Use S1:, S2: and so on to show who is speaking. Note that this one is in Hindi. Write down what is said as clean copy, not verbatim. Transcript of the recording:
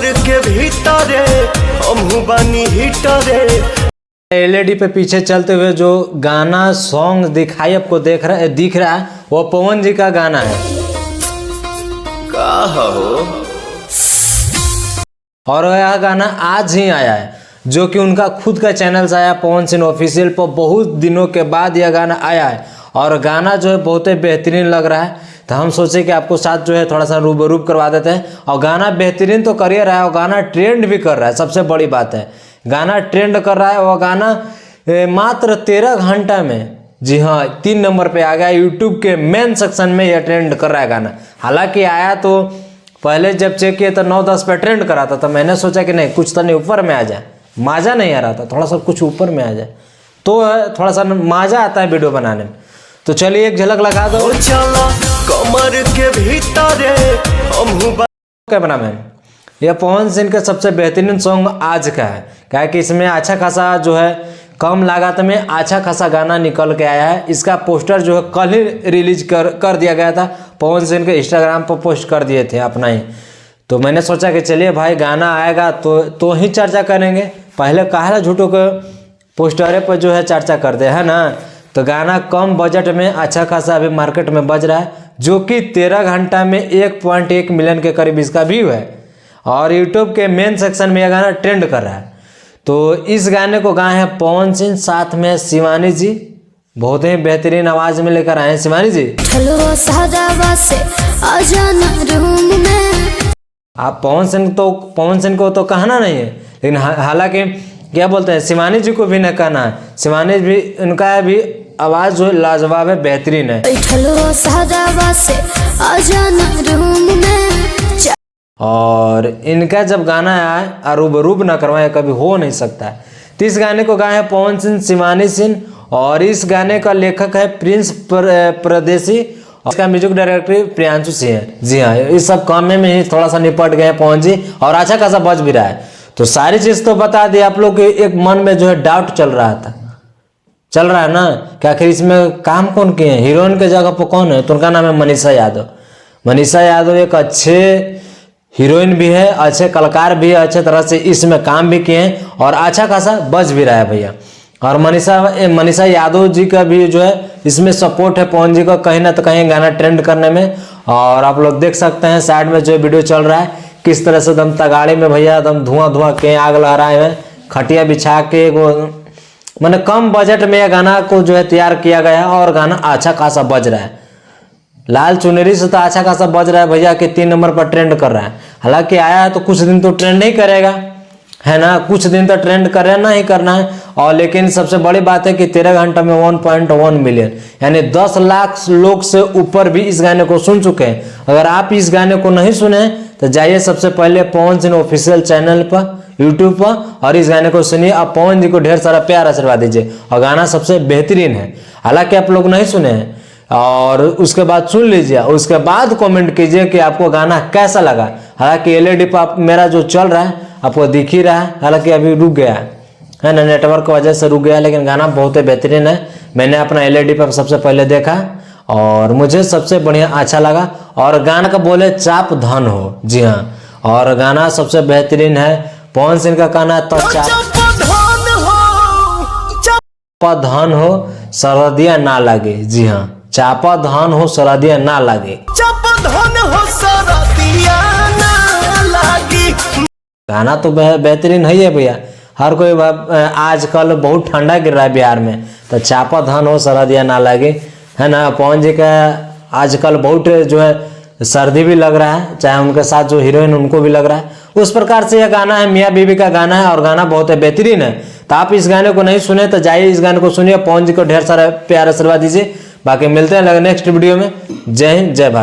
S1: कमर के भीतरे हमहू बानी हिटरे।
S2: एलईडी पे पीछे चलते हुए जो गाना सॉन्ग दिखाई आपको दिख रहा है वो पवन जी का गाना है।
S1: का हो?
S2: और यह गाना आज ही आया है, जो कि उनका खुद का चैनल से आया, पवन सिंह ऑफिशियल पर बहुत दिनों के बाद यह गाना आया है। और गाना जो है बहुत ही बेहतरीन लग रहा है, तो हम सोचे कि आपको साथ जो है थोड़ा सा रूबरू करवा देते हैं। और गाना बेहतरीन तो कर ही रहा है और गाना ट्रेंड भी कर रहा है, सबसे बड़ी बात है गाना ट्रेंड कर रहा है। और गाना मात्र 13 घंटा में, जी हाँ, 3 नंबर पे आ गया यूट्यूब के मेन सेक्शन में। यह ट्रेंड कर रहा है गाना। हालांकि आया तो पहले जब चेक किया तो 9-10 पे ट्रेंड करा था, तो मैंने सोचा कि नहीं कुछ तो नहीं ऊपर में आ जाए, मज़ा नहीं आ रहा था, थोड़ा सा कुछ ऊपर में आ जाए तो थोड़ा सा मज़ा आता है वीडियो बनाने में। तो चलिए एक झलक लगा दो।
S1: चला कमर के भीतरे हमहू
S2: कैमरामैन, यह पवन सिंह का सबसे बेहतरीन सॉन्ग आज का है, क्या कि इसमें अच्छा खासा जो है कम लागत में अच्छा खासा गाना निकल के आया है। इसका पोस्टर जो है कल ही रिलीज कर दिया गया था, पवन सिंह के इंस्टाग्राम पर पोस्ट कर दिए थे अपना ही। तो मैंने सोचा कि चलिए भाई गाना आएगा तो ही चर्चा करेंगे, पहले काहे झूठों को पोस्टरे पर जो है चर्चा करते हैं ना। तो गाना कम बजट में अच्छा खासा अभी मार्केट में बज रहा है, जो कि 13 घंटा में 1.1 मिलियन के करीब इसका व्यू है। और यूट्यूब के मेन सेक्शन में यह गाना ट्रेंड कर रहा है। तो इस गाने को गाए हैं पवन सिंह, साथ में शिवानी जी, बहुत ही बेहतरीन आवाज में लेकर आए हैं शिवानी जी। आप पवन सिंह को तो कहना नहीं है, लेकिन हालांकि क्या बोलते हैं शिवानी जी को भी न कहना है। शिवानी भी, उनका भी आवाज जो लाजवाब है, बेहतरीन है। और इनका जब गाना आए अरूब न करवाए कभी हो नहीं सकता है। तो इस गाने को गाए हैं पवन सिंह, शिवानी सिंह, और इस गाने का लेखक है प्रिंस परदेसी, और इसका म्यूजिक डायरेक्टर प्रियांशु सिंह है। जी हाँ, इस सब काम में ही थोड़ा सा निपट गए पवन जी, और अच्छा खासा बज भी रहा है। तो सारी चीज तो बता दी आप लोग के। एक मन में जो है डाउट चल रहा है ना कि आखिर इसमें काम कौन किए हैं, हीरोइन के जगह पर कौन है। तो उनका नाम है मनीषा यादव। मनीषा यादव एक अच्छे हीरोइन भी है, अच्छे कलाकार भी है, अच्छे तरह से इसमें काम भी किए हैं और अच्छा खासा बज भी रहा है भैया। और मनीषा यादव जी का भी जो है इसमें सपोर्ट है पवन जी का, कहीं ना तो कहीं गाना ट्रेंड करने में। और आप लोग देख सकते हैं साइड में जो वीडियो चल रहा है, किस तरह से एकदम तगाड़ी में भैया एकदम धुआं के आग लहराए हैं, खटिया बिछा के मैंने कम बजट में यह गाना को जो है तैयार किया गया है। और गाना अच्छा खासा बज रहा है, लाल चुनरी से तो अच्छा खासा बज रहा है भैया कि 3 नंबर पर ट्रेंड कर रहा है। हालांकि आया है तो कुछ दिन तो ट्रेंड ही करेगा, है ना, कुछ दिन तो ट्रेंड करना ही करना है। और लेकिन सबसे बड़ी बात है कि 13 घंटा में 1.1 मिलियन, यानी 10 लाख लोग से ऊपर भी इस गाने को सुन चुके हैं। अगर आप इस गाने को नहीं सुने तो जाइए सबसे पहले पवन सिंह ऑफिशियल चैनल पर यूट्यूब पर, और इस गाने को सुनिए। आप पवन जी को ढेर सारा प्यार आशीर्वाद दीजिए, और गाना सबसे बेहतरीन है। हालांकि आप लोग नहीं सुने हैं, और उसके बाद सुन लीजिए, उसके बाद कमेंट कीजिए कि आपको गाना कैसा लगा। हालांकि एलईडी पर मेरा जो चल रहा है आपको दिख ही रहा है, हालांकि अभी रुक गया है ना, नेटवर्क की वजह से रुक गया, लेकिन गाना बहुत ही बेहतरीन है। मैंने अपना एलईडी पर सबसे पहले देखा और मुझे सबसे बढ़िया अच्छा लगा। और गाना का बोले चाप धन हो, जी हाँ, और गाना सबसे बेहतरीन है। पवन सिंह का गाना तो चाप धन हो सरहदिया ना लगे, जी हाँ, चापा धान हो सरहदिया ना लगे, गाना तो बेहतरीन है भैया। हर कोई आजकल बहुत ठंडा गिर रहा है बिहार में, तो चापा धान हो सरहदिया ना लगे, है ना। पवन जी का आजकल बहुत जो है सर्दी भी लग रहा है, चाहे उनके साथ जो हीरोइन उनको भी लग रहा है। उस प्रकार से यह गाना है, मियाँ बीवी का गाना है, और गाना बहुत है बेहतरीन है। तो आप इस गाने को नहीं सुने तो जाइए इस गाने को सुनिए, पवन जी को ढेर सारा प्यार आशीर्वाद दीजिए। बाकी मिलते हैं नेक्स्ट वीडियो में। जय हिंद, जय भारत।